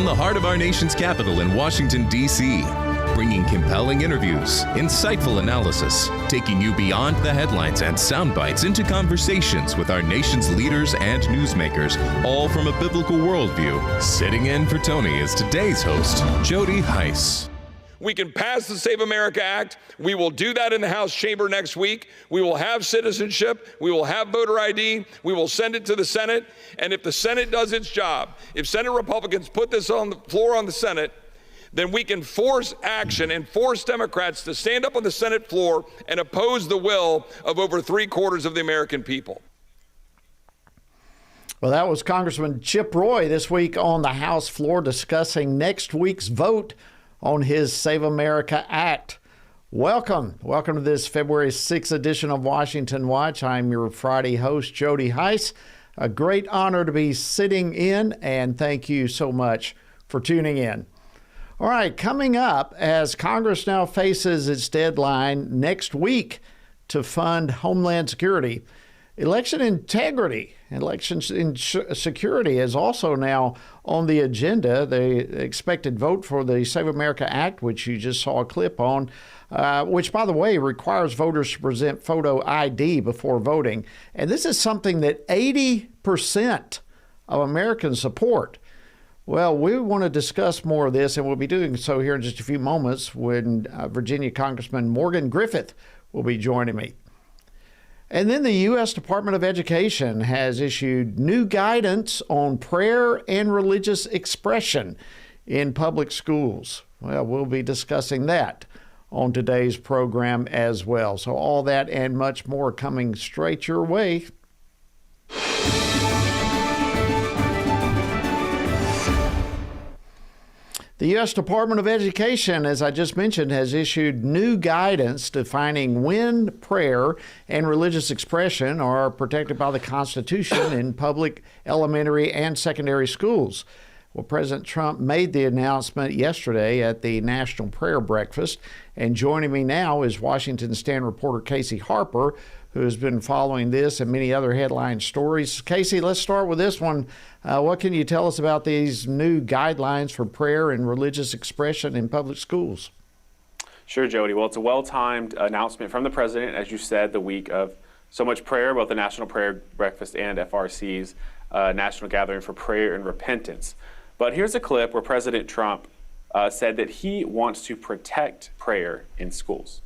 from the heart of our nation's capital in Washington, D.C., bringing compelling interviews, insightful analysis, taking you beyond the headlines and sound bites into conversations with our nation's leaders and newsmakers, all from a biblical worldview. Sitting in for Tony is today's host, Jody Heiss. We can pass the Save America Act. We will do that in the House chamber next week. We will have citizenship. We will have voter ID. We will send it to the Senate. And if the Senate does its job, if Senate Republicans put this on the floor on the Senate, then we can force action and force Democrats to stand up on the Senate floor and oppose the will of over 3/4 of the American people. Well, that was Congressman Chip Roy this week on the House floor discussing next week's vote on his Save America Act. Welcome to this February 6th edition of Washington Watch. I'm your Friday host, Jody Heiss. A great honor to be sitting in, and thank you so much for tuning in. All right, coming up, as Congress now faces its deadline next week to fund Homeland Security, election integrity, election security is also now on the agenda. The expected vote for the Save America Act, which you just saw a clip on, which, by the way, requires voters to present photo ID before voting. And this is something that 80% of Americans support. Well, we want to discuss more of this, and we'll be doing so here in just a few moments when Virginia Congressman Morgan Griffith will be joining me. And then the U.S. Department of Education has issued new guidance on prayer and religious expression in public schools. Well, we'll be discussing that on today's program as well. So all that and much more coming straight your way. The U.S. Department of Education, as I just mentioned, has issued new guidance defining when prayer and religious expression are protected by the Constitution in public elementary and secondary schools. Well, President Trump made the announcement yesterday at the National Prayer Breakfast, and joining me now is Washington Stand reporter Casey Harper, who has been following this and many other headline stories. Casey, let's start with this one. What can you tell us about these new guidelines for prayer and religious expression in public schools? Sure, Jody. Well, it's a well-timed announcement from the president, as you said, the week of so much prayer, both the National Prayer Breakfast and FRC's National Gathering for Prayer and Repentance. But here's a clip where President Trump said that he wants to protect prayer in schools.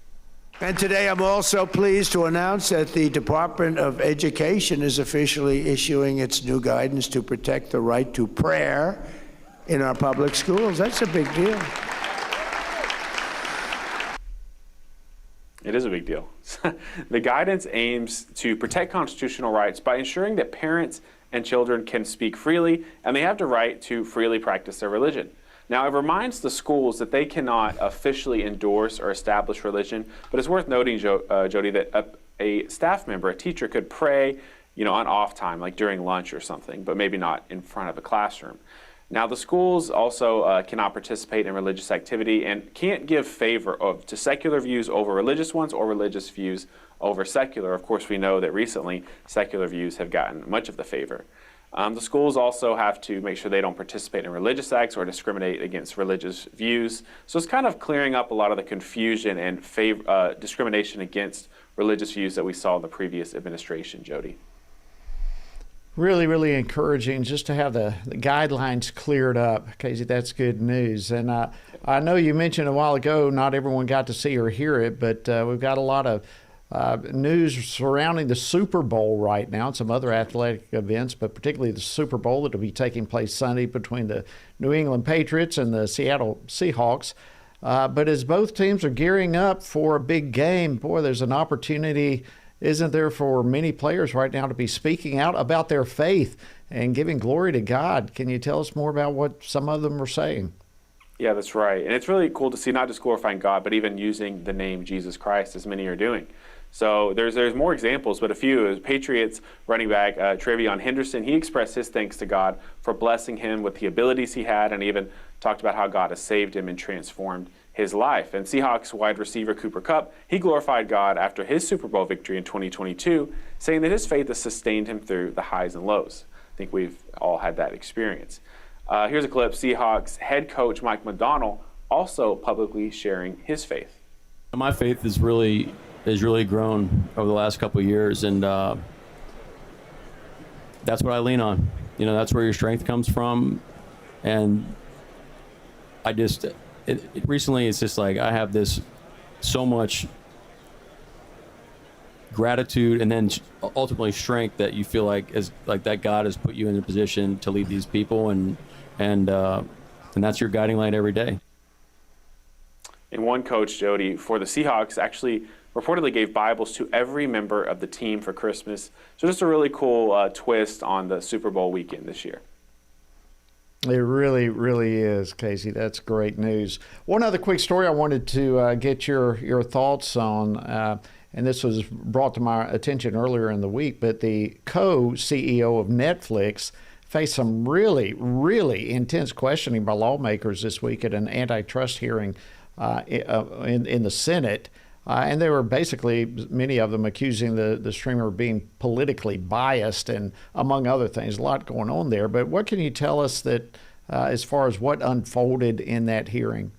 And today I'm also pleased to announce that the Department of Education is officially issuing its new guidance to protect the right to prayer in our public schools. That's a big deal. It is a big deal. The guidance aims to protect constitutional rights by ensuring that parents and children can speak freely, and they have the right to freely practice their religion. Now, it reminds the schools that they cannot officially endorse or establish religion, but it's worth noting, Jody, that a staff member, a teacher, could pray, on off time, like during lunch or something, but maybe not in front of a classroom. Now, the schools also cannot participate in religious activity and can't give favor to secular views over religious ones or religious views over secular. Of course, we know that recently secular views have gotten much of the favor. The schools also have to make sure they don't participate in religious acts or discriminate against religious views. So it's kind of clearing up a lot of the confusion and discrimination against religious views that we saw in the previous administration, Jody. Really, really encouraging just to have the guidelines cleared up. Casey, that's good news. And I know you mentioned a while ago not everyone got to see or hear it, but we've got a lot of news surrounding the Super Bowl right now and some other athletic events, but particularly the Super Bowl that will be taking place Sunday between the New England Patriots and the Seattle Seahawks. But as both teams are gearing up for a big game, boy, there's an opportunity, isn't there, for many players right now to be speaking out about their faith and giving glory to God. Can you tell us more about what some of them are saying? Yeah, that's right. And it's really cool to see not just glorifying God, but even using the name Jesus Christ, as many are doing. So there's more examples, but a few. Patriots running back Travion Henderson, he expressed his thanks to God for blessing him with the abilities he had, and even talked about how God has saved him and transformed his life. And Seahawks wide receiver Cooper Kupp, he glorified God after his Super Bowl victory in 2022, saying that his faith has sustained him through the highs and lows. I think we've all had that experience. Here's a clip, Seahawks head coach Mike McDonald also publicly sharing his faith. My faith has really grown over the last couple of years, and that's what I lean on. You know, that's where your strength comes from. And I just, recently it's just like I have this so much gratitude and then ultimately strength that you feel like that God has put you in a position to lead these people, and that's your guiding light every day. And one coach, Jody, for the Seahawks actually reportedly gave Bibles to every member of the team for Christmas. So just a really cool twist on the Super Bowl weekend this year. It really, really is, Casey. That's great news. One other quick story I wanted to get your thoughts on, and this was brought to my attention earlier in the week, but the co-CEO of Netflix faced some really, really intense questioning by lawmakers this week at an antitrust hearing in the Senate. And they were basically, many of them, accusing the streamer of being politically biased and, among other things, a lot going on there. But what can you tell us that as far as what unfolded in that hearing?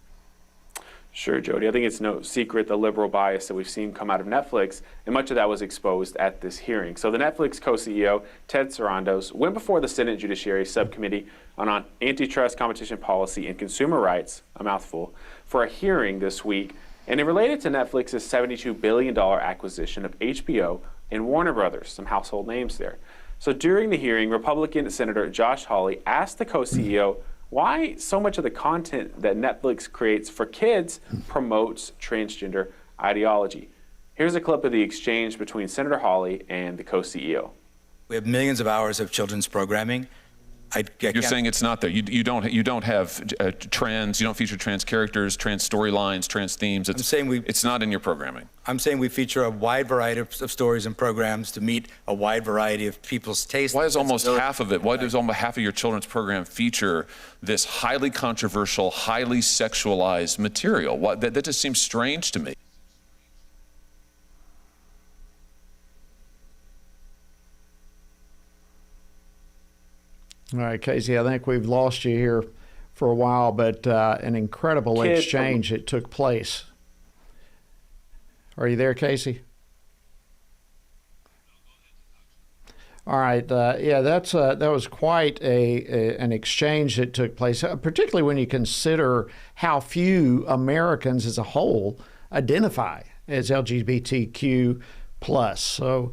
Sure, Jody. I think it's no secret the liberal bias that we've seen come out of Netflix, and much of that was exposed at this hearing. So the Netflix co-CEO, Ted Sarandos, went before the Senate Judiciary Subcommittee on Antitrust, Competition Policy, and Consumer Rights, a mouthful, for a hearing this week. And it related to Netflix's $72 billion acquisition of HBO and Warner Brothers, some household names there. So during the hearing, Republican Senator Josh Hawley asked the co-CEO why so much of the content that Netflix creates for kids promotes transgender ideology. Here's a clip of the exchange between Senator Hawley and the co-CEO. We have millions of hours of children's programming. You're saying it's not there. You don't have trans. You don't feature trans characters, trans storylines, trans themes. It's not in your programming. I'm saying we feature a wide variety of stories and programs to meet a wide variety of people's tastes. Why is almost half of it? Why does almost half of your children's program feature this highly controversial, highly sexualized material? That just seems strange to me. All right, Casey, I think we've lost you here for a while, but an incredible exchange that took place. Are you there, Casey? All right, yeah, that was quite an exchange that took place, particularly when you consider how few Americans as a whole identify as LGBTQ+. So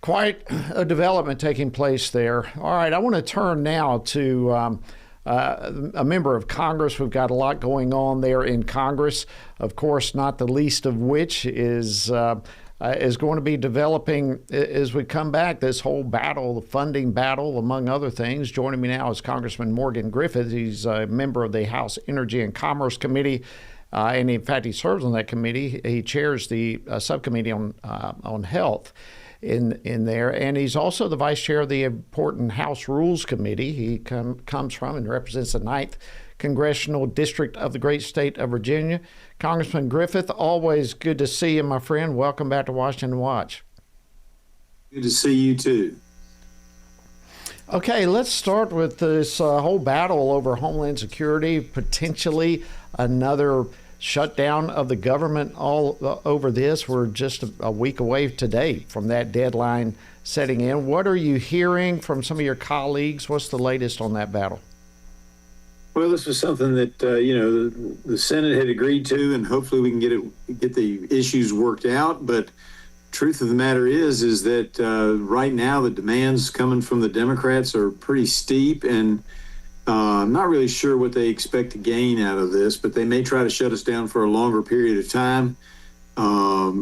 quite a development taking place there. All right, I want to turn now to a member of Congress. We've got a lot going on there in Congress, of course, not the least of which is going to be developing as we come back, this whole battle, the funding battle, among other things. Joining me now is Congressman Morgan Griffith. He's a member of the House Energy and Commerce Committee. And in fact, he serves on that committee. He chairs the subcommittee on health in there, and he's also the vice chair of the important House Rules Committee. He comes from and represents the 9th Congressional District of the great state of Virginia. Congressman Griffith, always good to see you, my friend. Welcome back to Washington Watch. Good to see you too. Okay, let's start with this whole battle over Homeland Security, potentially another shutdown of the government all over this. We're just a week away today from that deadline setting in. What are you hearing from some of your colleagues? What's the latest on that battle? Well, this was something that the Senate had agreed to, and hopefully we can get the issues worked out. But truth of the matter is that right now the demands coming from the Democrats are pretty steep, and I'm not really sure what they expect to gain out of this, but they may try to shut us down for a longer period of time.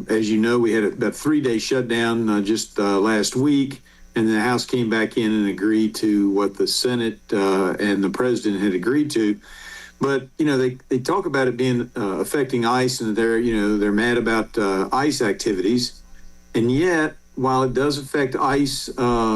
As you know, we had about 3-day shutdown just last week, and the House came back in and agreed to what the Senate and the President had agreed to. But, they talk about it being affecting ICE, and they're mad about ICE activities. And yet, while it does affect ICE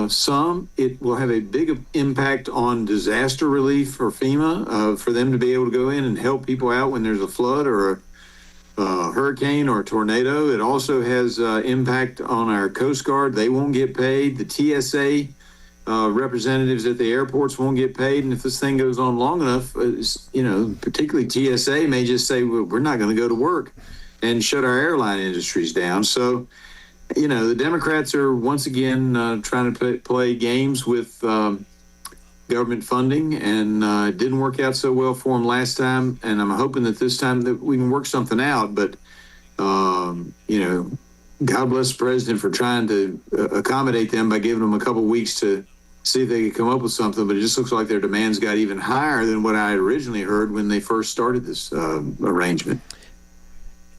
some, it will have a big impact on disaster relief for FEMA, for them to be able to go in and help people out when there's a flood or a hurricane or a tornado. It also has impact on our Coast Guard. They won't get paid. The TSA representatives at the airports won't get paid. And if this thing goes on long enough, particularly TSA may just say, well, we're not going to go to work and shut our airline industries down. So, the Democrats are once again trying to play games with government funding, and it didn't work out so well for them last time. And I'm hoping that this time that we can work something out. But, God bless the president for trying to accommodate them by giving them a couple weeks to see if they could come up with something. But it just looks like their demands got even higher than what I had originally heard when they first started this arrangement.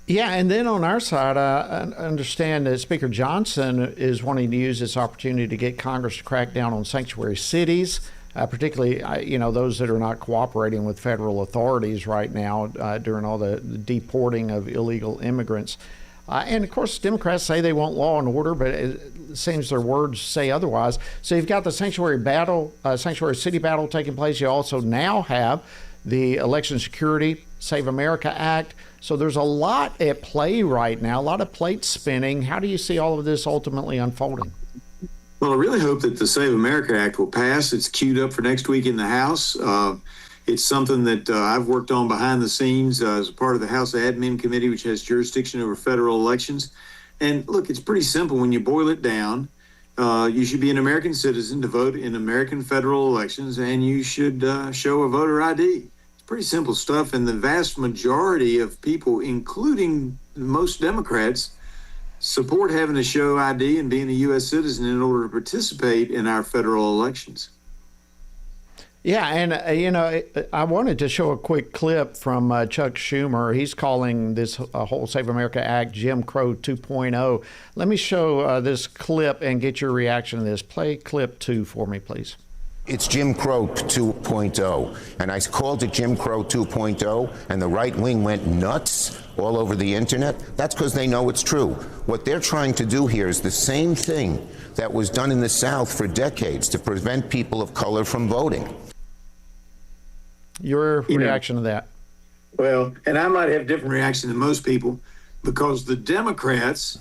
Yeah, and then on our side, I understand that Speaker Johnson is wanting to use this opportunity to get Congress to crack down on sanctuary cities, particularly, those that are not cooperating with federal authorities right now during all the deporting of illegal immigrants. And, of course, Democrats say they want law and order, but it seems their words say otherwise. So you've got the sanctuary city battle taking place. You also now have the Election Security Save America Act. So there's a lot at play right now, a lot of plates spinning. How do you see all of this ultimately unfolding? Well, I really hope that the Save America Act will pass. It's queued up for next week in the House. It's something that I've worked on behind the scenes as a part of the House Admin Committee, which has jurisdiction over federal elections. And look, it's pretty simple when you boil it down. You should be an American citizen to vote in American federal elections, and you should show a voter ID. It's pretty simple stuff. And the vast majority of people, including most Democrats, support having to show ID and being a U.S. citizen in order to participate in our federal elections. Yeah, and, I wanted to show a quick clip from Chuck Schumer. He's calling this whole Save America Act Jim Crow 2.0. Let me show this clip and get your reaction to this. Play clip 2 for me, please. It's Jim Crow 2.0, and I called it Jim Crow 2.0, and the right wing went nuts all over the internet. That's because they know it's true. What they're trying to do here is the same thing that was done in the South for decades to prevent people of color from voting. Your reaction to that? Well, and I might have a different reaction than most people, because the Democrats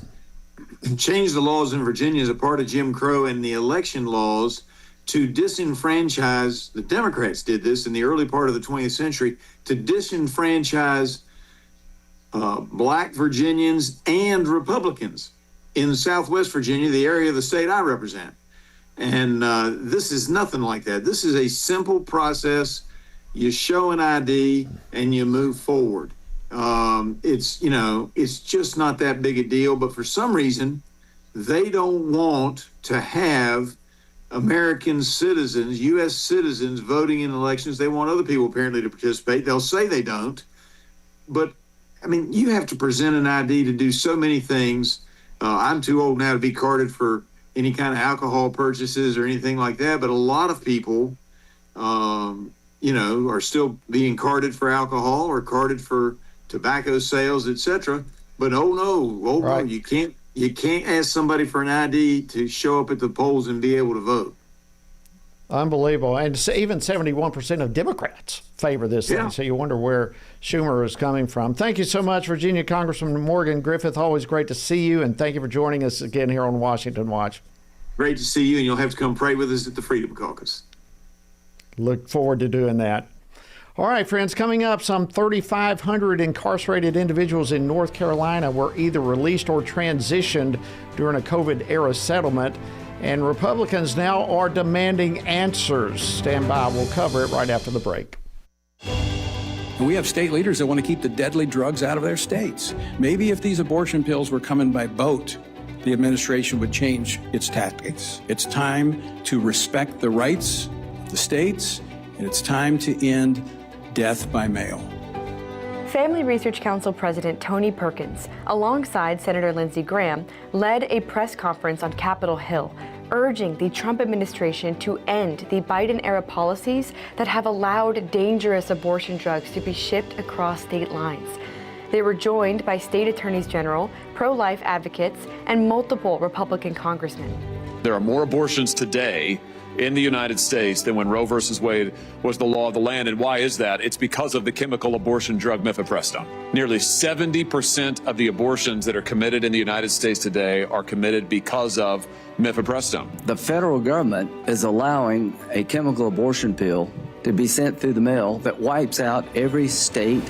changed the laws in Virginia as a part of Jim Crow and the election laws to disenfranchise. The Democrats did this in the early part of the 20th century to disenfranchise black Virginians and Republicans in Southwest Virginia, the area of the state I represent. And this is nothing like that. This is a simple process. You show an ID and you move forward. It's just not that big a deal. But for some reason, they don't want to have American citizens, U.S. citizens, voting in elections. They want other people apparently to participate. They'll say they don't. But, you have to present an ID to do so many things. I'm too old now to be carded for any kind of alcohol purchases or anything like that. But a lot of people, are still being carded for alcohol or carded for tobacco sales, etc. But no, you can't ask somebody for an ID to show up at the polls and be able to vote. Unbelievable. And even 71% of Democrats favor this thing. So you wonder where Schumer is coming from. Thank you so much, Virginia Congressman Morgan Griffith. Always great to see you, and thank you for joining us again here on Washington Watch. Great to see you, and you'll have to come pray with us at the Freedom Caucus. Look forward to doing that. All right, friends, coming up, some 3,500 incarcerated individuals in North Carolina were either released or transitioned during a COVID-era settlement, and Republicans now are demanding answers. Stand by. We'll cover it right after the break. We have state leaders that want to keep the deadly drugs out of their states. Maybe if these abortion pills were coming by boat, the administration would change its tactics. It's time to respect the rights the states, and it's time to end death by mail. Family Research Council President Tony Perkins, alongside Senator Lindsey Graham, led a press conference on Capitol Hill, urging the Trump administration to end the Biden-era policies that have allowed dangerous abortion drugs to be shipped across state lines. They were joined by state attorneys general, pro-life advocates, and multiple Republican congressmen. There are more abortions today in the United States than when Roe versus Wade was the law of the land. And why is that? It's because of the chemical abortion drug mifepristone. Nearly 70% of the abortions that are committed in the United States today are committed because of mifepristone. The federal government is allowing a chemical abortion pill to be sent through the mail that wipes out every state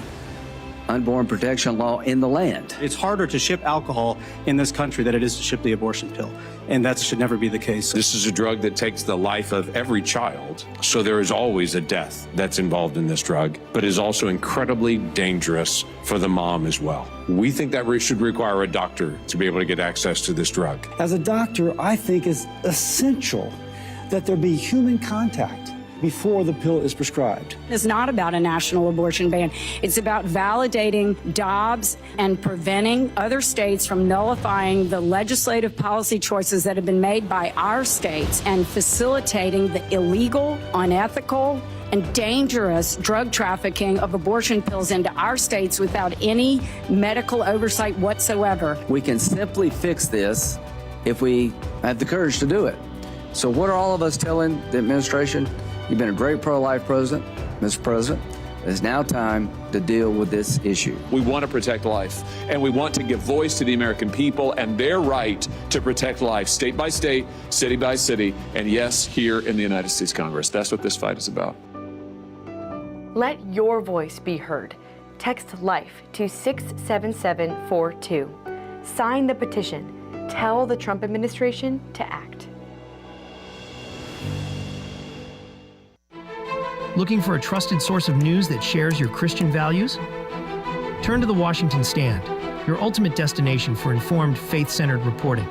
unborn protection law in the land. It's harder to ship alcohol in this country than it is to ship the abortion pill, and that should never be the case. This is a drug that takes the life of every child, so there is always a death that's involved in this drug, but is also incredibly dangerous for the mom as well. We think that should require a doctor to be able to get access to this drug. As a doctor, I think it's essential that there be human contact before the pill is prescribed. It's not about a national abortion ban. It's about validating Dobbs and preventing other states from nullifying the legislative policy choices that have been made by our states and facilitating the illegal, unethical, and dangerous drug trafficking of abortion pills into our states without any medical oversight whatsoever. We can simply fix this if we have the courage to do it. So what are all of us telling the administration? You've been a great pro-life president, Mr. President. It's now time to deal with this issue. We want to protect life, and we want to give voice to the American people and their right to protect life, state by state, city by city, and yes, here in the United States Congress. That's what this fight is about. Let your voice be heard. Text LIFE to 67742. Sign the petition. Tell the Trump administration to act. Looking for a trusted source of news that shares your Christian values? Turn to the Washington Stand, your ultimate destination for informed, faith-centered reporting.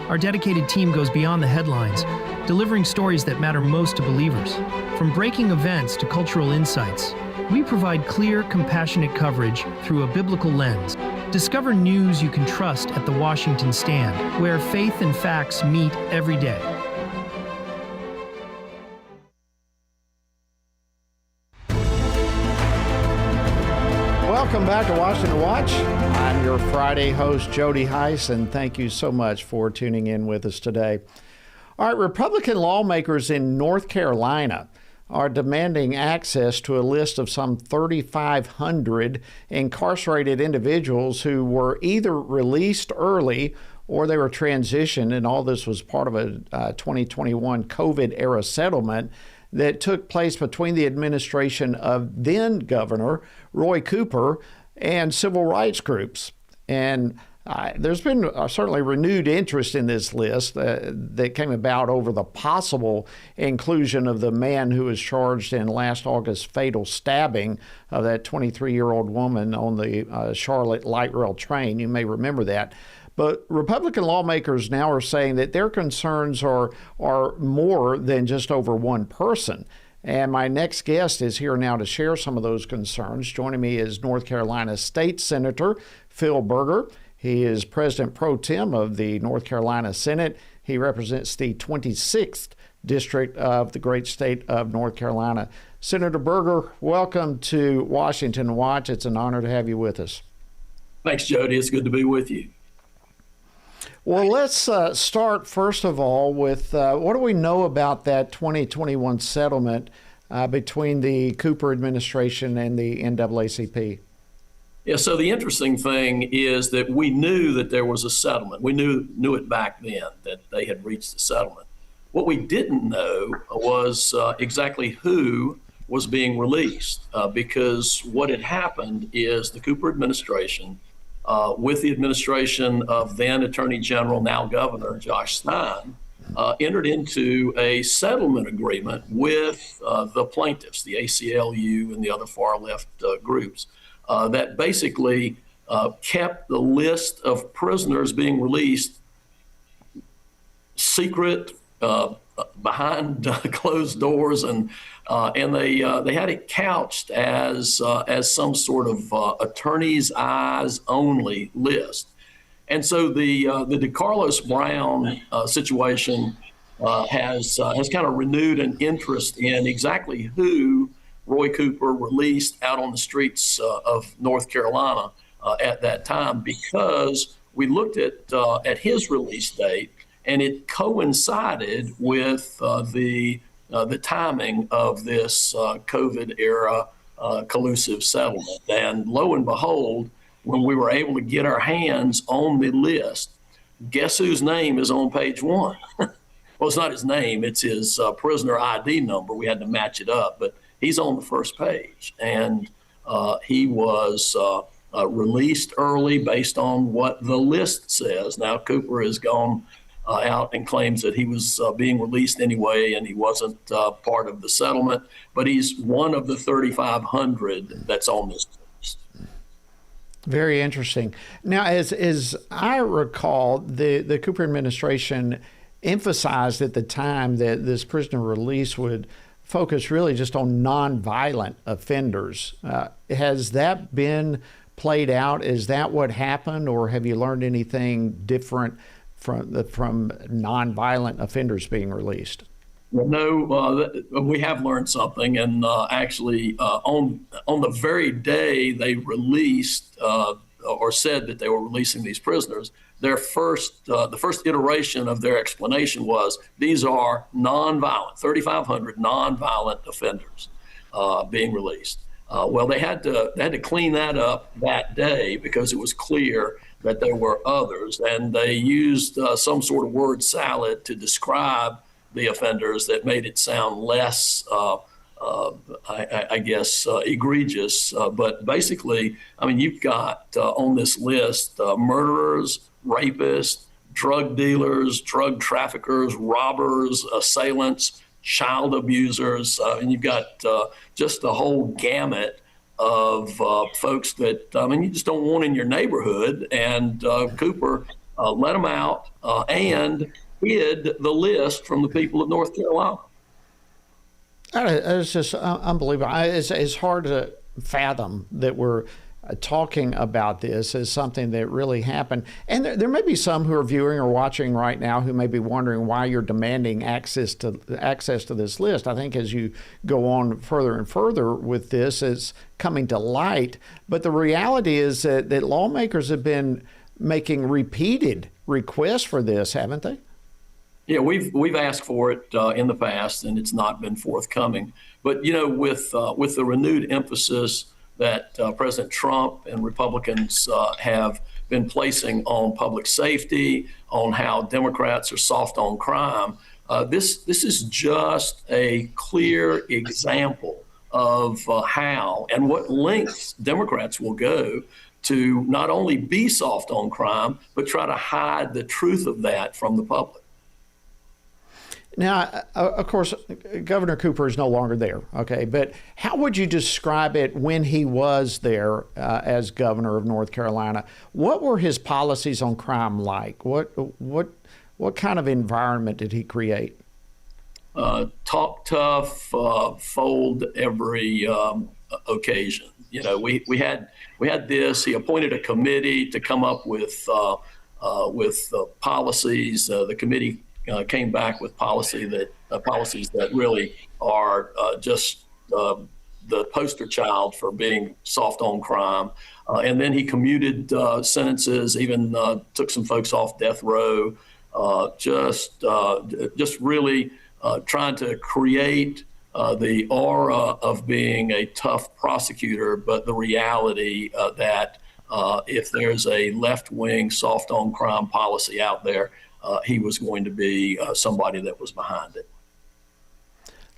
Our dedicated team goes beyond the headlines, delivering stories that matter most to believers. From breaking events to cultural insights, we provide clear, compassionate coverage through a biblical lens. Discover news you can trust at the Washington Stand, where faith and facts meet every day. Welcome back to Washington Watch. I'm your Friday host, Jody Heiss, and thank you so much for tuning in with us today. All right, Republican lawmakers in North Carolina are demanding access to a list of some 3,500 incarcerated individuals who were either released early or they were transitioned, and all this was part of a 2021 COVID-era settlement that took place between the administration of then Governor Roy Cooper and civil rights groups. And there's been certainly renewed interest in this list that came about over the possible inclusion of the man who was charged in last August's fatal stabbing of that 23-year-old woman on the Charlotte light rail train. You may remember that. But Republican lawmakers now are saying that their concerns are more than just over one person. And my next guest is here now to share some of those concerns. Joining me is North Carolina State Senator Phil Berger. He is President Pro Tem of the North Carolina Senate. He represents the 26th District of the great state of North Carolina. Senator Berger, welcome to Washington Watch. It's an honor to have you with us. Thanks, Jody. It's good to be with you. Well, let's start, first of all, with what do we know about that 2021 settlement between the Cooper administration and the NAACP? Yeah, so the interesting thing is that we knew that there was a settlement. We knew it back then, that they had reached a settlement. What we didn't know was exactly who was being released, because what had happened is the Cooper administration, with the administration of then Attorney General, now Governor Josh Stein, entered into a settlement agreement with the plaintiffs, the ACLU and the other far left groups, that basically kept the list of prisoners being released secret, behind closed doors, and they had it couched as some sort of attorney's eyes only list. And so the DeCarlos Brown situation has kind of renewed an interest in exactly who Roy Cooper released out on the streets of North Carolina at that time, because we looked at his release date, and it coincided with the timing of this COVID era collusive settlement. And lo and behold, when we were able to get our hands on the list, guess whose name is on page one? Well, it's not his name, it's his prisoner ID number. We had to match it up, but he's on the first page. And he was released early based on what the list says. Now, Cooper has gone out and claims that he was being released anyway and he wasn't part of the settlement, but he's one of the 3,500 that's on this list. Very interesting. Now, as I recall, the Cooper administration emphasized at the time that this prisoner release would focus really just on nonviolent offenders. Has that been played out? Is that what happened, or have you learned anything different from nonviolent offenders being released? Well, no, we have learned something, and actually, on the very day they released or said that they were releasing these prisoners, the first iteration of their explanation was these are nonviolent, 3,500 nonviolent offenders being released. Well, they had to clean that up that day because it was clear that there were others, and they used some sort of word salad to describe the offenders that made it sound less, I guess, egregious. But basically, I mean, you've got on this list murderers, rapists, drug dealers, drug traffickers, robbers, assailants, child abusers, and you've got just the whole gamut of folks that, I mean, you just don't want in your neighborhood. And Cooper let them out and hid the list from the people of North Carolina. It's just unbelievable. It's hard to fathom that we're talking about this as something that really happened. And there may be some who are viewing or watching right now who may be wondering why you're demanding access to this list. I think as you go on further and further with this, it's coming to light. But the reality is that lawmakers have been making repeated requests for this, haven't they? Yeah, we've asked for it in the past, and it's not been forthcoming. But you know, with the renewed emphasis that President Trump and Republicans have been placing on public safety, on how Democrats are soft on crime, this is just a clear example of how and what lengths Democrats will go to not only be soft on crime, but try to hide the truth of that from the public. Now, of course, Governor Cooper is no longer there, okay? But how would you describe it when he was there as governor of North Carolina? What were his policies on crime like? What kind of environment did he create? Talk tough, fold every occasion. You know, we had this. He appointed a committee to come up with policies. The committee came back with policies that really are just the poster child for being soft on crime. And then he commuted sentences, even took some folks off death row, just really trying to create the aura of being a tough prosecutor, but the reality that if there's a left-wing soft on crime policy out there, he was going to be somebody that was behind it.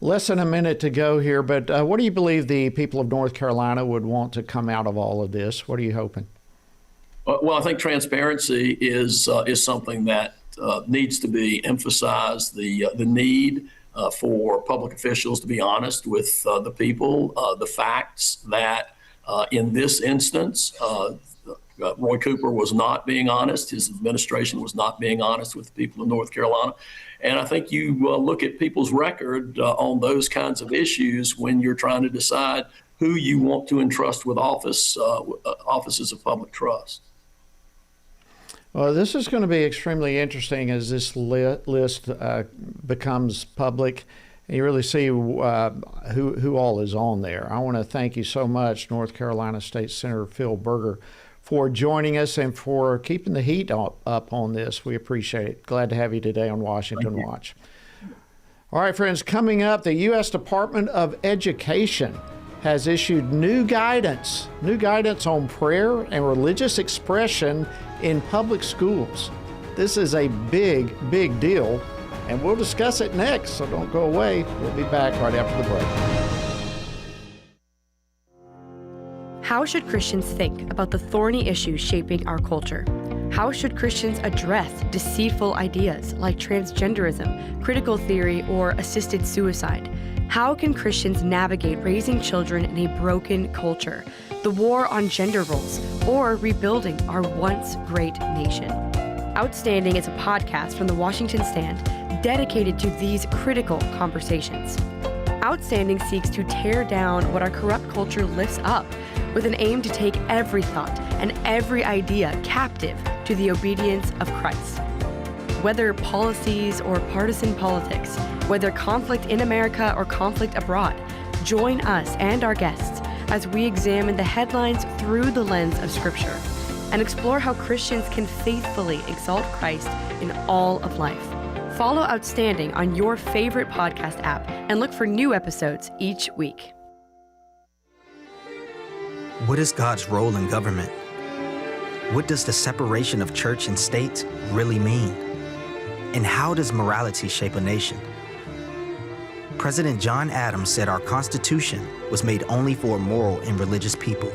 Less than a minute to go here, but what do you believe the people of North Carolina would want to come out of all of this? What are you hoping? Well, I think transparency is something that needs to be emphasized. The need for public officials to be honest with the people, the facts that in this instance, Roy Cooper was not being honest. His administration was not being honest with the people of North Carolina. And I think you look at people's record on those kinds of issues when you're trying to decide who you want to entrust with offices of public trust. Well, this is going to be extremely interesting as this list becomes public. And you really see who all is on there. I want to thank you so much, North Carolina State Senator Phil Berger, for joining us and for keeping the heat up on this. We appreciate it. Glad to have you today on Washington Watch. All right, friends, coming up, the U.S. Department of Education has issued new guidance on prayer and religious expression in public schools. This is a big, big deal, and we'll discuss it next, so don't go away. We'll be back right after the break. How should Christians think about the thorny issues shaping our culture? How should Christians address deceitful ideas like transgenderism, critical theory, or assisted suicide? How can Christians navigate raising children in a broken culture, the war on gender roles, or rebuilding our once great nation? Outstanding is a podcast from the Washington Stand dedicated to these critical conversations. Outstanding seeks to tear down what our corrupt culture lifts up with an aim to take every thought and every idea captive to the obedience of Christ. Whether policies or partisan politics, whether conflict in America or conflict abroad, join us and our guests as we examine the headlines through the lens of Scripture and explore how Christians can faithfully exalt Christ in all of life. Follow Outstanding on your favorite podcast app and look for new episodes each week. What is God's role in government? What does the separation of church and state really mean? And how does morality shape a nation? President John Adams said our Constitution was made only for moral and religious people.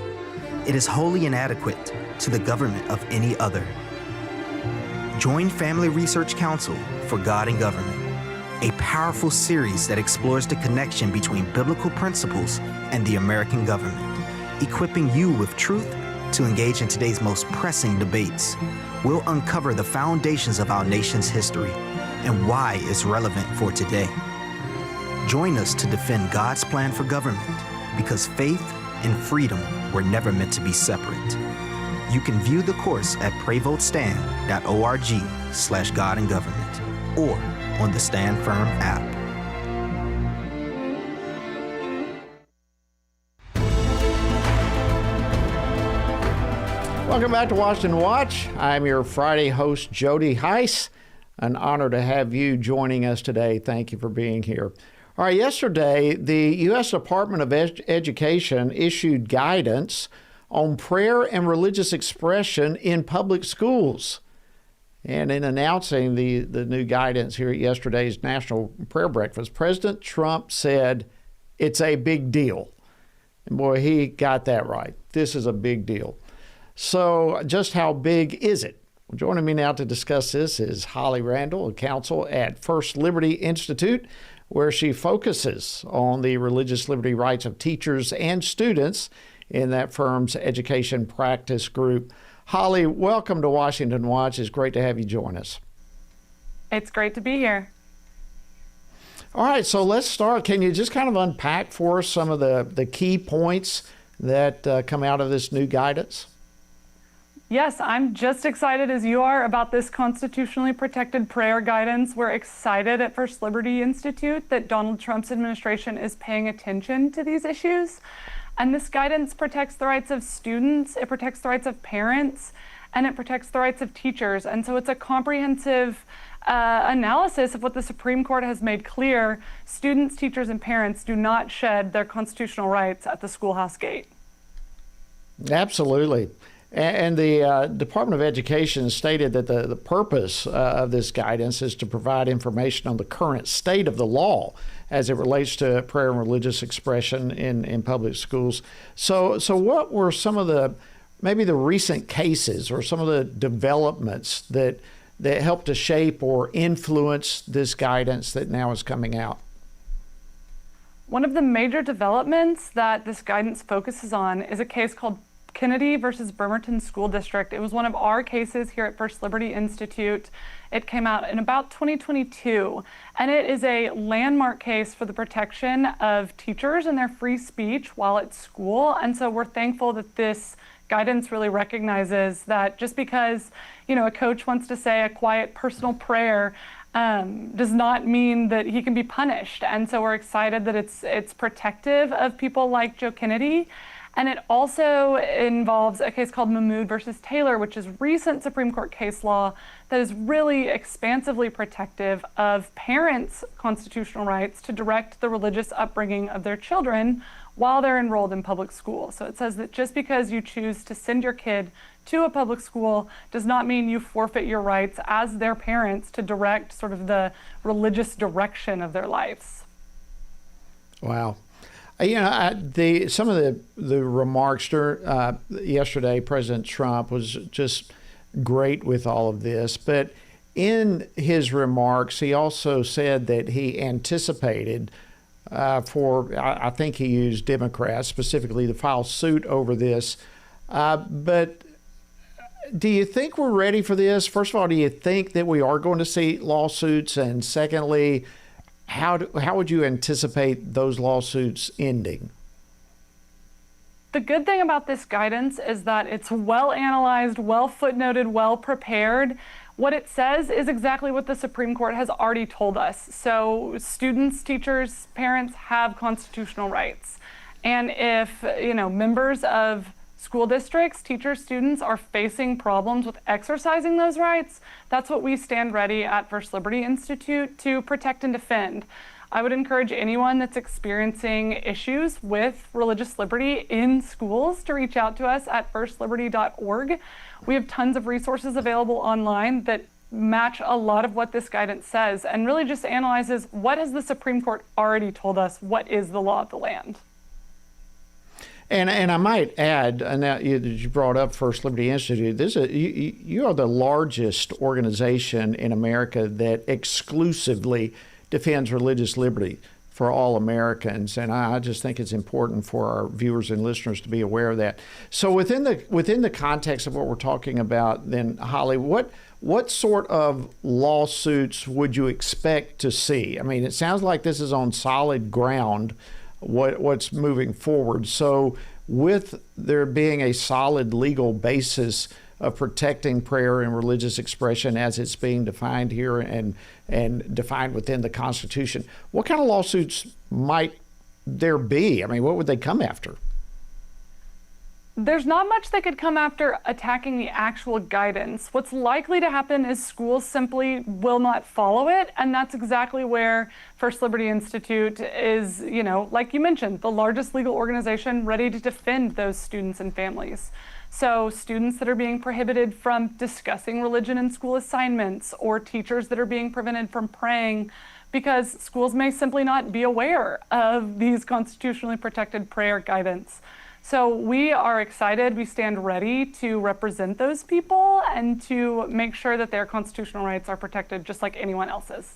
It is wholly inadequate to the government of any other. Join Family Research Council for God and Government, a powerful series that explores the connection between biblical principles and the American government, equipping you with truth to engage in today's most pressing debates. We'll uncover the foundations of our nation's history and why it's relevant for today. Join us to defend God's plan for government, because faith and freedom were never meant to be separate. You can view the course at prayvotestand.org/God and Government or on the Stand Firm app. Welcome back to Washington Watch. I'm your Friday host, Jody Heiss. An honor to have you joining us today. Thank you for being here. All right, yesterday, the U.S. Department of Education issued guidance on prayer and religious expression in public schools. And in announcing the new guidance here at yesterday's National Prayer Breakfast, President Trump said it's a big deal. And boy, he got that right. This is a big deal. So just how big is it? Well, joining me now to discuss this is Holly Randall, a counsel at First Liberty Institute, where she focuses on the religious liberty rights of teachers and students in that firm's education practice group. Holly, welcome to Washington Watch. It's great to have you join us. It's great to be here. All right, so let's start. Can you just kind of unpack for us some of the key points that come out of this new guidance? Yes, I'm just excited as you are about this constitutionally protected prayer guidance. We're excited at First Liberty Institute that Donald Trump's administration is paying attention to these issues. And this guidance protects the rights of students, it protects the rights of parents, and it protects the rights of teachers. And so it's a comprehensive analysis of what the Supreme Court has made clear. Students, teachers, and parents do not shed their constitutional rights at the schoolhouse gate. Absolutely. And the Department of Education stated that the purpose of this guidance is to provide information on the current state of the law as it relates to prayer and religious expression in public schools. So what were some of maybe the recent cases or some of the developments that helped to shape or influence this guidance that now is coming out? One of the major developments that this guidance focuses on is a case called Kennedy versus Bremerton School District. It was one of our cases here at First Liberty Institute. It came out in about 2022, and it is a landmark case for the protection of teachers and their free speech while at school. And so we're thankful that this guidance really recognizes that just because, a coach wants to say a quiet personal prayer does not mean that he can be punished. And so we're excited that it's protective of people like Joe Kennedy. And it also involves a case called Mahmoud versus Taylor, which is recent Supreme Court case law that is really expansively protective of parents' constitutional rights to direct the religious upbringing of their children while they're enrolled in public school. So it says that just because you choose to send your kid to a public school does not mean you forfeit your rights as their parents to direct sort of the religious direction of their lives. Wow. Some of the remarks yesterday, President Trump was just great with all of this. But in his remarks, he also said that he anticipated I think he used Democrats specifically to file suit over this. But do you think we're ready for this? First of all, do you think that we are going to see lawsuits? And secondly, how would you anticipate those lawsuits ending? The good thing about this guidance is that it's well analyzed, well footnoted, well prepared. What it says is exactly what the Supreme Court has already told us. So students, teachers, parents have constitutional rights. And if, members of school districts, teachers, students are facing problems with exercising those rights, that's what we stand ready at First Liberty Institute to protect and defend. I would encourage anyone that's experiencing issues with religious liberty in schools to reach out to us at firstliberty.org. We have tons of resources available online that match a lot of what this guidance says and really just analyzes what has the Supreme Court already told us, what is the law of the land. And I might add, and now you brought up First Liberty Institute, you are the largest organization in America that exclusively defends religious liberty for all Americans, and I just think it's important for our viewers and listeners to be aware of that. So within the context of what we're talking about, then Holly, what sort of lawsuits would you expect to see? I mean, it sounds like this is on solid ground. What's moving forward? So, with there being a solid legal basis of protecting prayer and religious expression as it's being defined here and defined within the Constitution, what kind of lawsuits might there be? I mean, what would they come after? There's not much that could come after attacking the actual guidance. What's likely to happen is schools simply will not follow it, and that's exactly where First Liberty Institute is, like you mentioned, the largest legal organization ready to defend those students and families. So students that are being prohibited from discussing religion in school assignments, or teachers that are being prevented from praying because schools may simply not be aware of these constitutionally protected prayer guidance. So we are excited. We stand ready to represent those people and to make sure that their constitutional rights are protected just like anyone else's.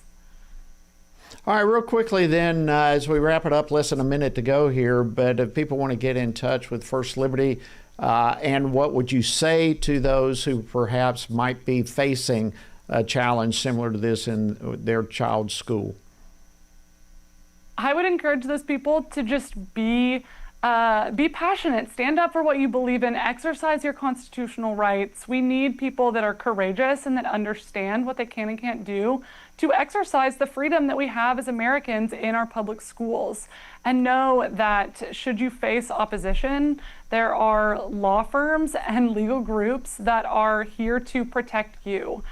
All right, real quickly then, as we wrap it up, less than a minute to go here, but if people want to get in touch with First Liberty, and what would you say to those who perhaps might be facing a challenge similar to this in their child's school? I would encourage those people to just be passionate, stand up for what you believe in, exercise your constitutional rights. We need people that are courageous and that understand what they can and can't do to exercise the freedom that we have as Americans in our public schools. And know that should you face opposition, there are law firms and legal groups that are here to protect you.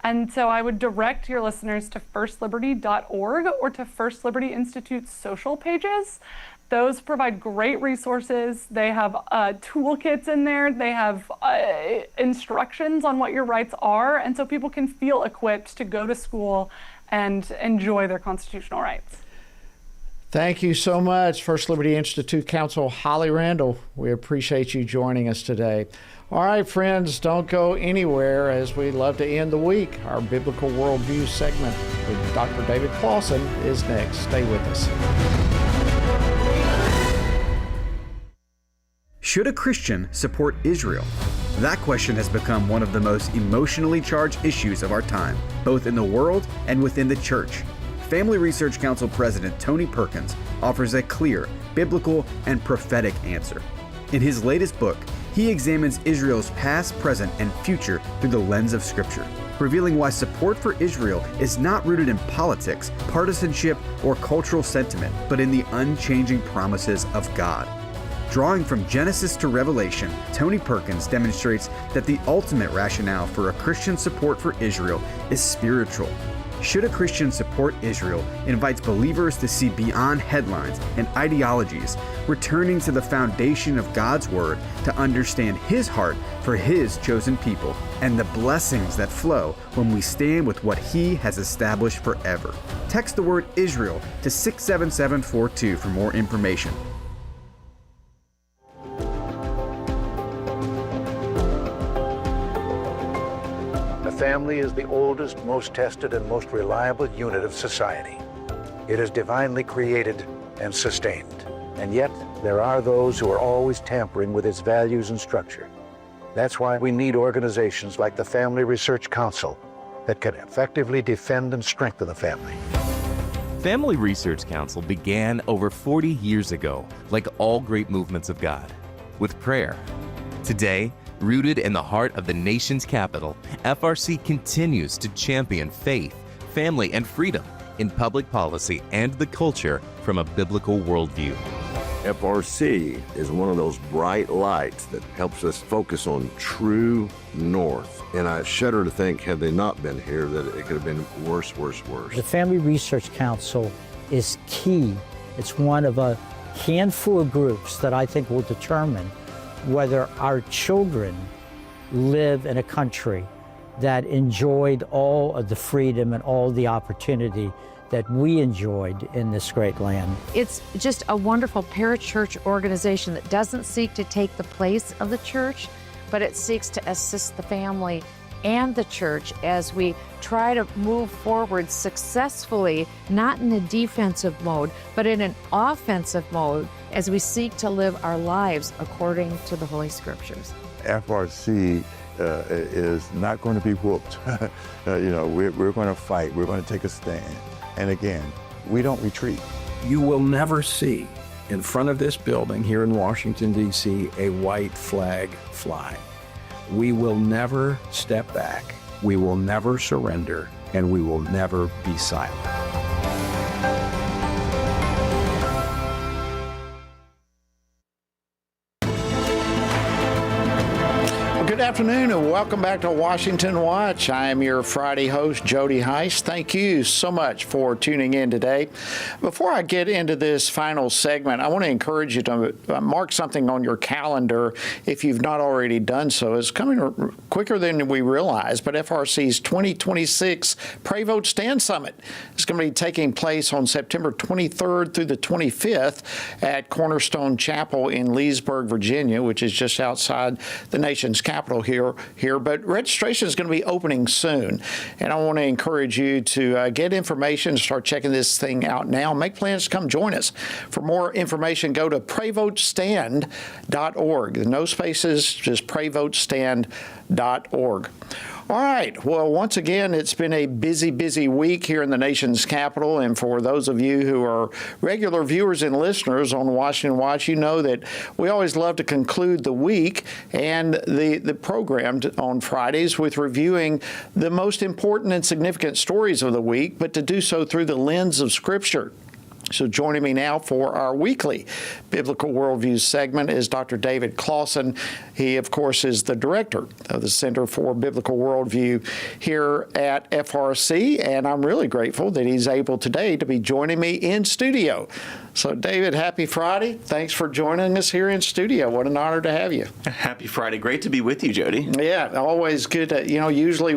And so I would direct your listeners to firstliberty.org or to First Liberty Institute's social pages. Those provide great resources. They have toolkits in there. They have instructions on what your rights are. And so people can feel equipped to go to school and enjoy their constitutional rights. Thank you so much, First Liberty Institute Counsel Holly Randall. We appreciate you joining us today. All right, friends, don't go anywhere as we love to end the week. Our Biblical Worldview segment with Dr. David Clawson is next. Stay with us. Should a Christian support Israel? That question has become one of the most emotionally charged issues of our time, both in the world and within the church. Family Research Council President Tony Perkins offers a clear, biblical, and prophetic answer. In his latest book, he examines Israel's past, present, and future through the lens of Scripture, revealing why support for Israel is not rooted in politics, partisanship, or cultural sentiment, but in the unchanging promises of God. Drawing from Genesis to Revelation, Tony Perkins demonstrates that the ultimate rationale for a Christian support for Israel is spiritual. Should a Christian support Israel invites believers to see beyond headlines and ideologies, returning to the foundation of God's Word to understand His heart for His chosen people and the blessings that flow when we stand with what He has established forever. Text the word Israel to 67742 for more information. The family is the oldest, most tested, and most reliable unit of society. It is divinely created and sustained. And yet, there are those who are always tampering with its values and structure. That's why we need organizations like the Family Research Council that can effectively defend and strengthen the family. Family Research Council began over 40 years ago, like all great movements of God, with prayer. Today, rooted in the heart of the nation's capital, FRC continues to champion faith, family, and freedom in public policy and the culture from a biblical worldview. FRC is one of those bright lights that helps us focus on true north. And I shudder to think, had they not been here, that it could have been worse. The Family Research Council is key. It's one of a handful of groups that I think will determine whether our children live in a country that enjoyed all of the freedom and all the opportunity that we enjoyed in this great land. It's just a wonderful parachurch organization that doesn't seek to take the place of the church, but it seeks to assist the family and the church as we try to move forward successfully, not in a defensive mode, but in an offensive mode as we seek to live our lives according to the Holy Scriptures. FRC is not going to be whooped. We're going to fight. We're going to take a stand. And again, we don't retreat. You will never see in front of this building here in Washington, D.C., a white flag fly. We will never step back. We will never surrender, and we will never be silent. Good afternoon and welcome back to Washington Watch. I am your Friday host, Jody Heiss. Thank you so much for tuning in today. Before I get into this final segment, I want to encourage you to mark something on your calendar if you've not already done so. It's coming quicker than we realize, but FRC's 2026 Pray Vote Stand Summit is going to be taking place on September 23rd through the 25th at Cornerstone Chapel in Leesburg, Virginia, which is just outside the nation's capital here, but registration is going to be opening soon. And I want to encourage you to get information, start checking this thing out now. Make plans to come join us. For more information, go to prayvotestand.org. No spaces, just prayvotestand.org. All right. Well, once again, it's been a busy week here in the nation's capital. And for those of you who are regular viewers and listeners on Washington Watch, you know that we always love to conclude the week and the program on Fridays with reviewing the most important and significant stories of the week, but to do so through the lens of Scripture. So joining me now for our weekly Biblical Worldview segment is Dr. David Clausen. He, of course, is the director of the Center for Biblical Worldview here at FRC, and I'm really grateful that he's able today to be joining me in studio. So, David, happy Friday. Thanks for joining us here in studio. What an honor to have you. Happy Friday. Great to be with you, Jody. Yeah, always good. Usually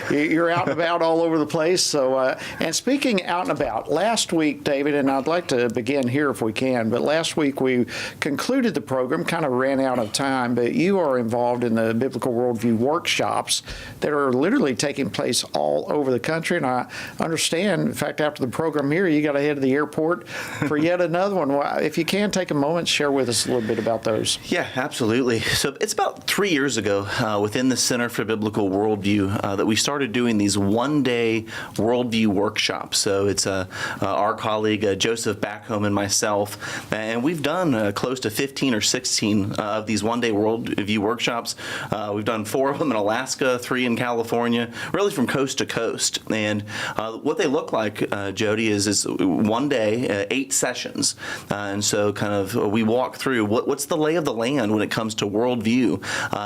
you're out and about all over the place. So, and speaking out and about, last week, David, and I'd like to begin here if we can, but last week we concluded the program, kind of ran out of time, but you are involved in the Biblical Worldview workshops that are literally taking place all over the country. And I understand, in fact, after the program here, you got to head to the airport for yet another one. If you can take a moment, share with us a little bit about those. Yeah, absolutely. So it's about 3 years ago within the Center for Biblical Worldview that we started doing these one-day worldview workshops. So it's our colleague, Joe Joseph back home and myself. And we've done close to 15 or 16 of these one-day worldview workshops. We've done 4 of them in Alaska, 3 in California, really from coast to coast. And what they look like, Jody, is one day, 8 sessions. And so kind of we walk through what's the lay of the land when it comes to worldview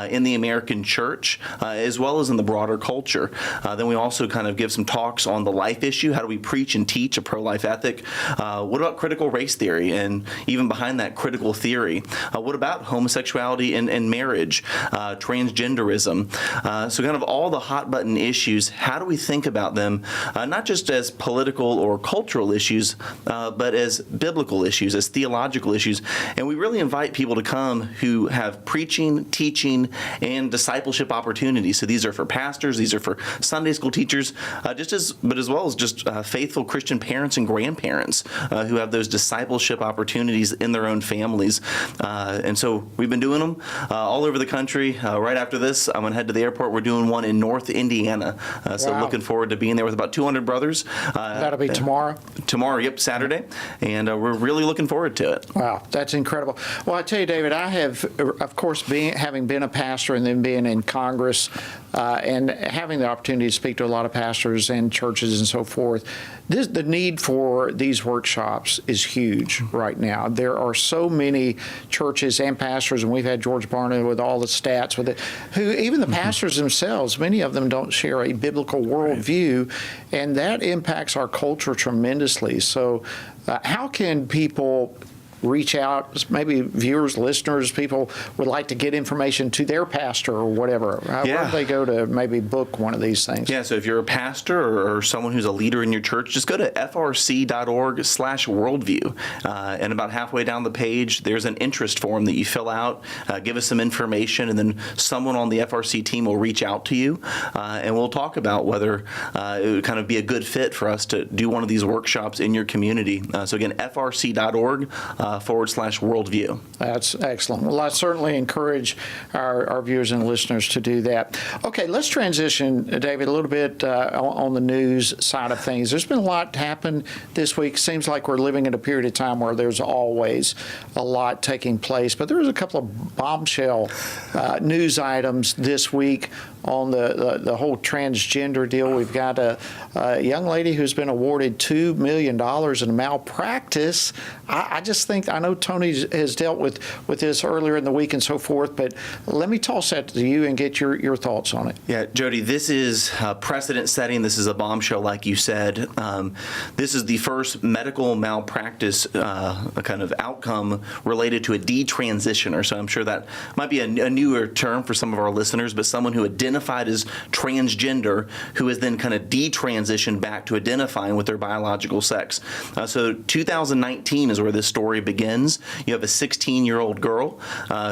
in the American church, as well as in the broader culture. Then we also kind of give some talks on the life issue. How do we preach and teach a pro-life ethic? What about critical race theory, and even behind that, critical theory? What about homosexuality and marriage, transgenderism? So kind of all the hot button issues, how do we think about them, not just as political or cultural issues, but as biblical issues, as theological issues? And we really invite people to come who have preaching, teaching, and discipleship opportunities. So these are for pastors, these are for Sunday school teachers, but as well as just faithful Christian parents and grandparents who have those discipleship opportunities in their own families. And so we've been doing them all over the country. Right after this, I'm going to head to the airport. We're doing one in North Indiana. So Wow. looking forward to being there with about 200 brothers. That'll be tomorrow? Tomorrow, yep, Saturday. And we're really looking forward to it. Wow, that's incredible. Well, I tell you, David, I have, of course, having been a pastor and then being in Congress and having the opportunity to speak to a lot of pastors and churches and so forth, the need for these workshops is huge right now. There are so many churches and pastors, and we've had George Barna with all the stats with it, who even the pastors themselves, many of them don't share a biblical worldview, and that impacts our culture tremendously. So how can people reach out, maybe viewers, listeners, people would like to get information to their pastor or whatever? Where do they go to maybe book one of these things? Yeah, so if you're a pastor or someone who's a leader in your church, just go to frc.org/worldview. And about halfway down the page, there's an interest form that you fill out, give us some information, and then someone on the FRC team will reach out to you, and we'll talk about whether it would kind of be a good fit for us to do one of these workshops in your community. So again, frc.org/worldview. That's excellent. Well, I certainly encourage our viewers and listeners to do that. Okay, let's transition, David, a little bit on the news side of things. There's been a lot happen this week. Seems like we're living in a period of time where there's always a lot taking place, but there was a couple of bombshell news items this week on the whole transgender deal. We've got a young lady who's been awarded $2 million in malpractice. I just think, I know Tony has dealt with this earlier in the week and so forth, but let me toss that to you and get your thoughts on it. Yeah, Jody, this is precedent setting. This is a bombshell, like you said. This is the first medical malpractice kind of outcome related to a detransitioner. So I'm sure that might be a newer term for some of our listeners, but someone who identified as transgender who is then kind of detransitioned back to identifying with their biological sex. So 2019 is where this story begins. You have a 16-year-old girl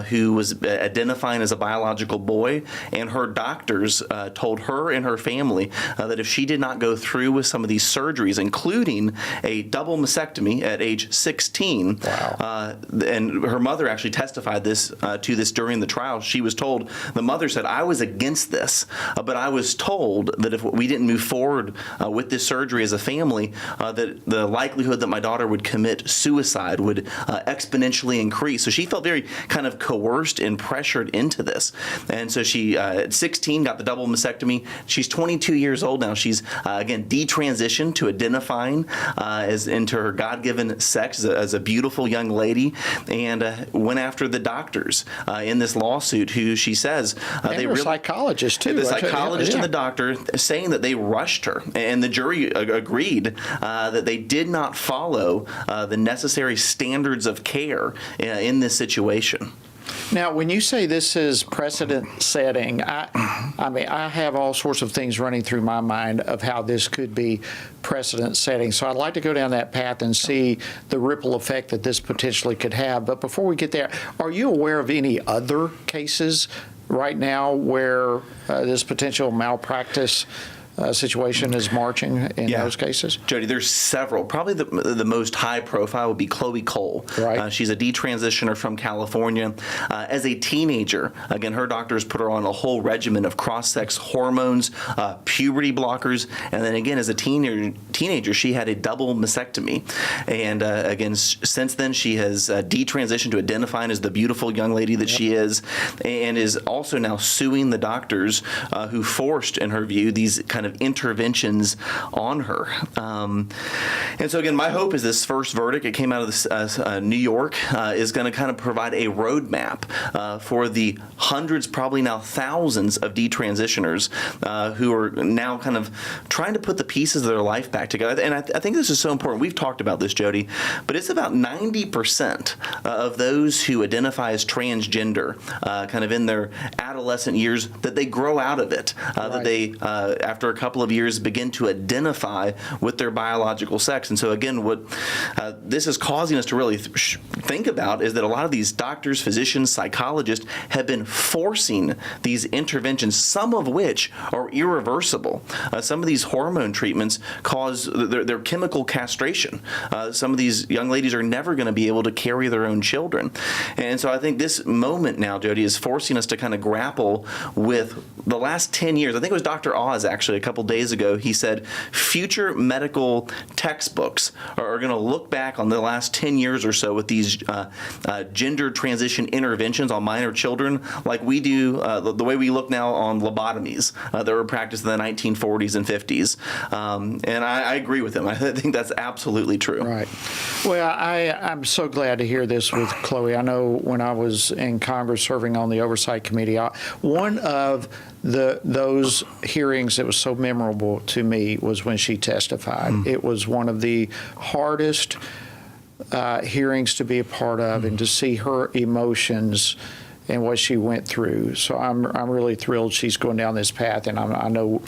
who was identifying as a biological boy, and her doctors told her and her family that if she did not go through with some of these surgeries, including a double mastectomy at age 16, and her mother actually testified to this during the trial. She was told, the mother said, I was against this, but I was told that if we didn't move forward with this surgery as a family, that the likelihood that my daughter would commit suicide would exponentially increase. So she felt very kind of coerced and pressured into this. And so she, at 16, got the double mastectomy. She's 22 years old now. She's, again, detransitioned to identifying as into her God-given sex as a beautiful young lady, and went after the doctors in this lawsuit, who she says they really, psychologist too. The psychologist and the doctor saying that they rushed her, and the jury agreed that they did not follow the necessary standards of care in this situation. Now, when you say this is precedent setting, I mean, I have all sorts of things running through my mind of how this could be precedent setting. So I'd like to go down that path and see the ripple effect that this potentially could have. But before we get there, are you aware of any other cases right now where this potential malpractice situation is marching in those cases? Jody, there's several. Probably the most high profile would be Chloe Cole. Right. She's a detransitioner from California. As a teenager, again, her doctors put her on a whole regimen of cross-sex hormones, puberty blockers, and then again, as a teenager, she had a double mastectomy. And again, since then, she has detransitioned to identifying as the beautiful young lady that she is, and is also now suing the doctors who forced, in her view, these kind of interventions on her. And so again, my hope is this first verdict, it came out of this, New York, is going to kind of provide a roadmap for the hundreds, probably now thousands of detransitioners who are now kind of trying to put the pieces of their life back together. And I think this is so important. We've talked about this, Jody, but it's about 90% of those who identify as transgender kind of in their adolescent years, that they grow out of it, that they, after a couple of years, begin to identify with their biological sex. And so again, what this is causing us to really think about is that a lot of these doctors, physicians, psychologists have been forcing these interventions, some of which are irreversible. Some of these hormone treatments cause their chemical castration. Some of these young ladies are never going to be able to carry their own children. And so I think this moment now, Jody, is forcing us to kind of grapple with the last 10 years. I think it was Dr. Oz actually a couple days ago. He said future medical textbooks are going to look back on the last 10 years or so with these gender transition interventions on minor children like we do, the way we look now on lobotomies that were practiced in the 1940s and 50s. And I agree with him. I think that's absolutely true. Right. Well, I'm so glad to hear this with Chloe. I know when I was in Congress serving on the Oversight Committee, one of those hearings that was so memorable to me was when she testified. It was one of the hardest hearings to be a part of, and to see her emotions and what she went through. So I'm really thrilled she's going down this path, and I know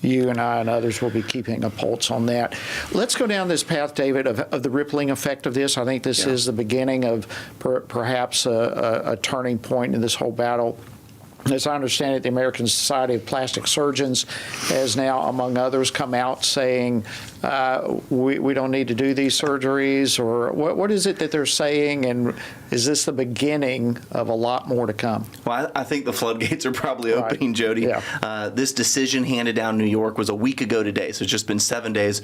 you and I and others will be keeping a pulse on that. Let's go down this path, David, of the rippling effect of this. I think this is the beginning of perhaps a turning point in this whole battle. As I understand it, the American Society of Plastic Surgeons has now, among others, come out saying we don't need to do these surgeries, or what is it that they're saying, and is this the beginning of a lot more to come? Well, I think the floodgates are probably opening, Jody. This decision handed down in New York was a week ago today, so it's just been 7 days.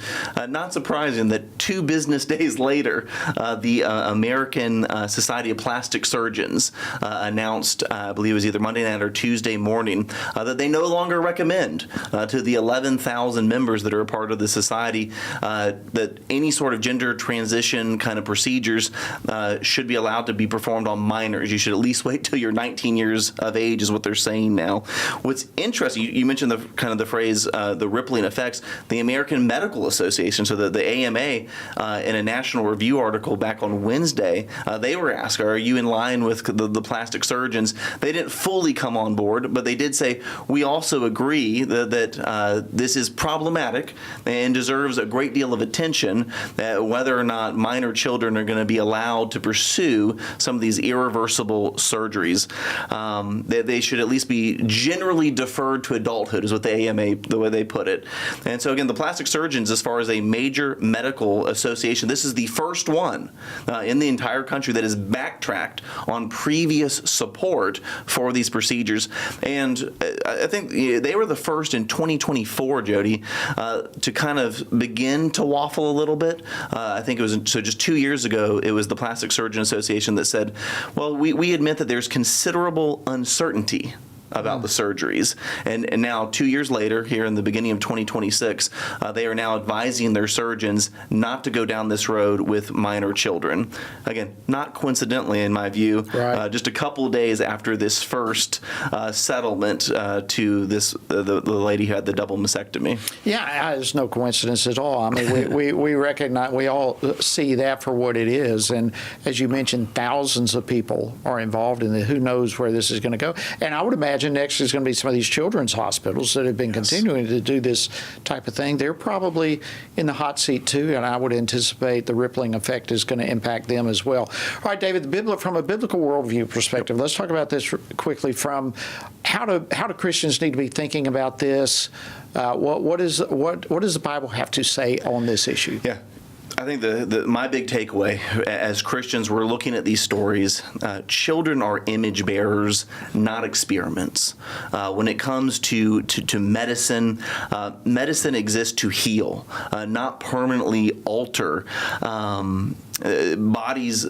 Not surprising that 2 business days later, the American Society of Plastic Surgeons announced, I believe it was either Monday night or Tuesday morning, that they no longer recommend to the 11,000 members that are a part of the society that any sort of gender transition kind of procedures should be allowed to be performed on minors. You should at least wait till you're 19 years of age, is what they're saying now. What's interesting, you mentioned the phrase the rippling effects. The American Medical Association, so the AMA, in a National Review article back on Wednesday, they were asked, are you in line with the plastic surgeons? They didn't fully come on board, but they did say, we also agree that this is problematic and deserves a great deal of attention, whether or not minor children are going to be allowed to pursue some of these irreversible surgeries. They should at least be generally deferred to adulthood, is what the AMA, the way they put it. And so again, the plastic surgeons, as far as a major medical association, this is the first one in the entire country that has backtracked on previous support for these procedures. And I think they were the first in 2024, Jody, to kind of begin to waffle a little bit. I think it was, so just 2 years ago, it was the Plastic Surgeon Association that said, well, we admit that there's considerable uncertainty about the surgeries. And now 2 years later, here in the beginning of 2026, they are now advising their surgeons not to go down this road with minor children. Again, not coincidentally, in my view, just a couple of days after this first settlement to this the lady who had the double mastectomy. Yeah, it's no coincidence at all. I mean, we recognize, we all see that for what it is. And as you mentioned, thousands of people are involved in it. Who knows where this is going to go? And I would imagine imagine next is going to be some of these children's hospitals that have been continuing to do this type of thing. They're probably in the hot seat too, and I would anticipate the rippling effect is going to impact them as well. All right, David, from a biblical worldview perspective, let's talk about this quickly. From how do Christians need to be thinking about this? What does the Bible have to say on this issue? Yeah. I think my big takeaway as Christians, we're looking at these stories. Children are image bearers, not experiments. When it comes to medicine, medicine exists to heal, not permanently alter bodies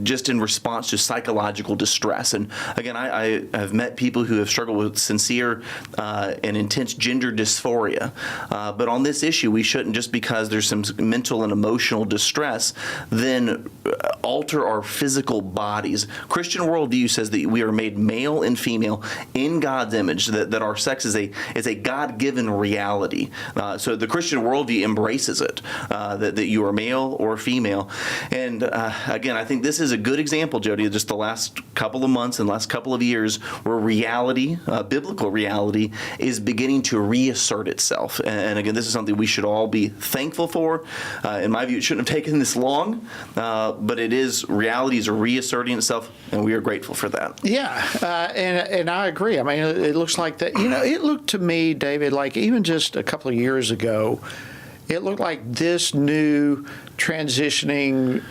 just in response to psychological distress. And again, I have met people who have struggled with sincere and intense gender dysphoria. But on this issue, we shouldn't, just because there's some mental and emotional distress, then alter our physical bodies. Christian worldview says that we are made male and female in God's image, that our sex is a God-given reality. So the Christian worldview embraces it, that you are male or female. And again, I think this is a good example, Jody, of just the last couple of months and last couple of years where reality, biblical reality, is beginning to reassert itself. And again, this is something we should all be thankful for. In my view, it shouldn't have taken this long, but reality is reasserting itself, and we are grateful for that. Yeah, and I agree. I mean, it looks like that. It looked to me, David, like even just a couple of years ago, it looked like this new transitioning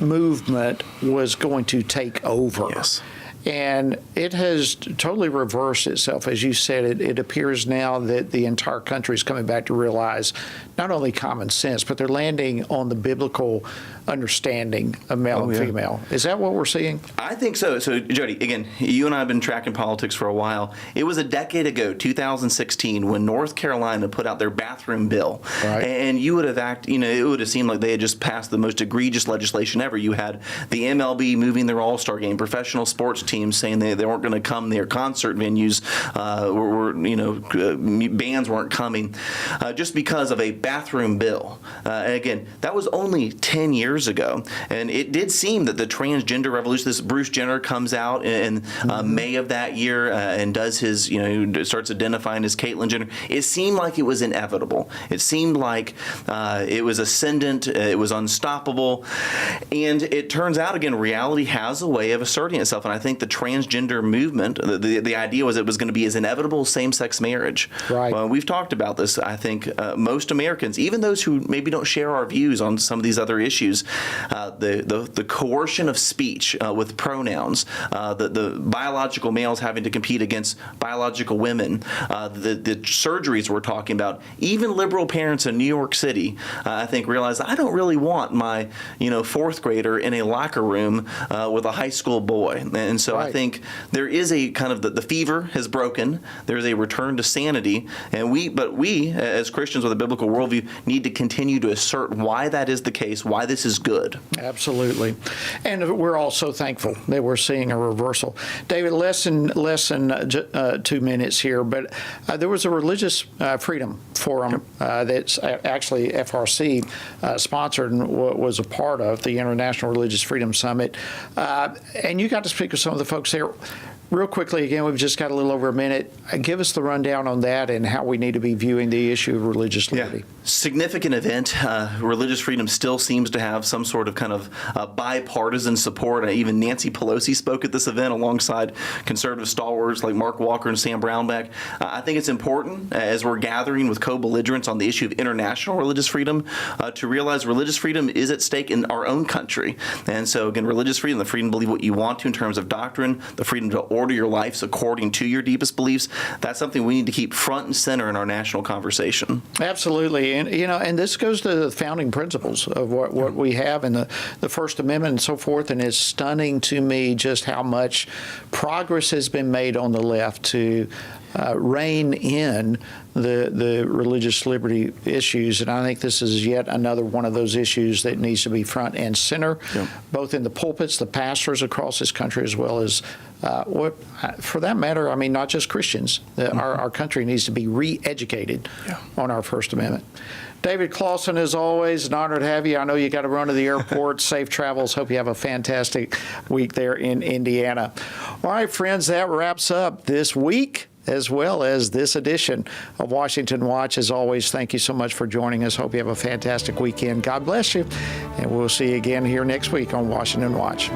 movement was going to take over. Yes. And it has totally reversed itself. As you said, it appears now that the entire country is coming back to realize not only common sense, but they're landing on the biblical understanding of male and female. Is that what we're seeing? I think so. So, Jody, again, you and I have been tracking politics for a while. It was a decade ago, 2016, when North Carolina put out their bathroom bill. Right. And you would have it would have seemed like they had just passed the most egregious legislation ever. You had the MLB moving their All-Star game, professional sports teams saying they weren't going to come there, concert venues bands weren't coming just because of a bathroom bill. And again, that was only 10 years ago, and it did seem that the transgender revolution, this Bruce Jenner comes out in May of that year and does his, starts identifying as Caitlyn Jenner. It seemed like it was inevitable. It seemed like it was ascendant, it was unstoppable, and it turns out, again, reality has a way of asserting itself, and I think the transgender movement, the idea was it was going to be as inevitable as same-sex marriage. Right. Well, we've talked about this. I think most Americans, even those who maybe don't share our views on some of these other issues, the coercion of speech with pronouns, the biological males having to compete against biological women, the surgeries we're talking about, even liberal parents in New York City, I think, realize I don't really want my fourth grader in a locker room with a high school boy. And so I think there is a kind of the fever has broken. There's a return to sanity, and we as Christians with a biblical worldview need to continue to assert why that is the case, why this is good. Absolutely. And we're also thankful that we're seeing a reversal. David, less than 2 minutes here, but there was a religious freedom forum that's actually FRC sponsored and was a part of the International Religious Freedom Summit. And you got to speak with some of the folks there. Real quickly, again, we've just got a little over a minute. Give us the rundown on that and how we need to be viewing the issue of religious liberty. Yeah. Significant event. Religious freedom still seems to have some sort of kind of bipartisan support. Even Nancy Pelosi spoke at this event alongside conservative stalwarts like Mark Walker and Sam Brownback. I think it's important as we're gathering with co-belligerents on the issue of international religious freedom to realize religious freedom is at stake in our own country. And so, again, religious freedom, the freedom to believe what you want to in terms of doctrine, the freedom to order your lives according to your deepest beliefs, that's something we need to keep front and center in our national conversation. Absolutely. And this goes to the founding principles of what we have in the First Amendment and so forth, and it's stunning to me just how much progress has been made on the left to rein in the religious liberty issues. And I think this is yet another one of those issues that needs to be front and center, both in the pulpits, the pastors across this country, as well as for that matter, I mean, not just Christians. Our country needs to be re-educated on our First Amendment. David Clausen, as always, an honor to have you. I know you got to run to the airport. Safe travels. Hope you have a fantastic week there in Indiana. All right, friends, that wraps up this week as well as this edition of Washington Watch. As always, thank you so much for joining us. Hope you have a fantastic weekend. God bless you, and we'll see you again here next week on Washington Watch.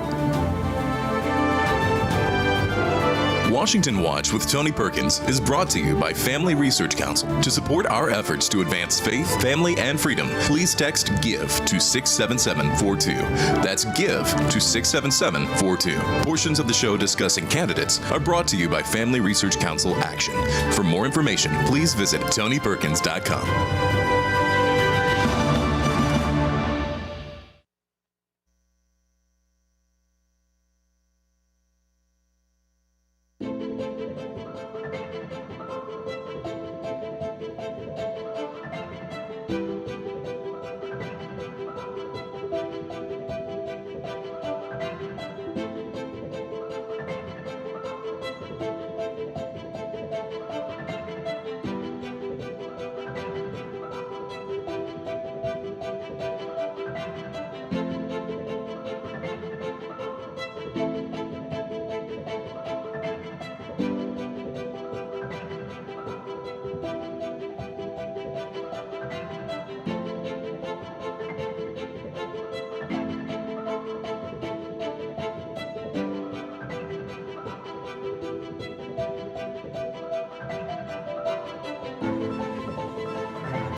Washington Watch with Tony Perkins is brought to you by Family Research Council. To support our efforts to advance faith, family, and freedom, please text GIVE to 67742. That's GIVE to 67742. Portions of the show discussing candidates are brought to you by Family Research Council Action. For more information, please visit tonyperkins.com.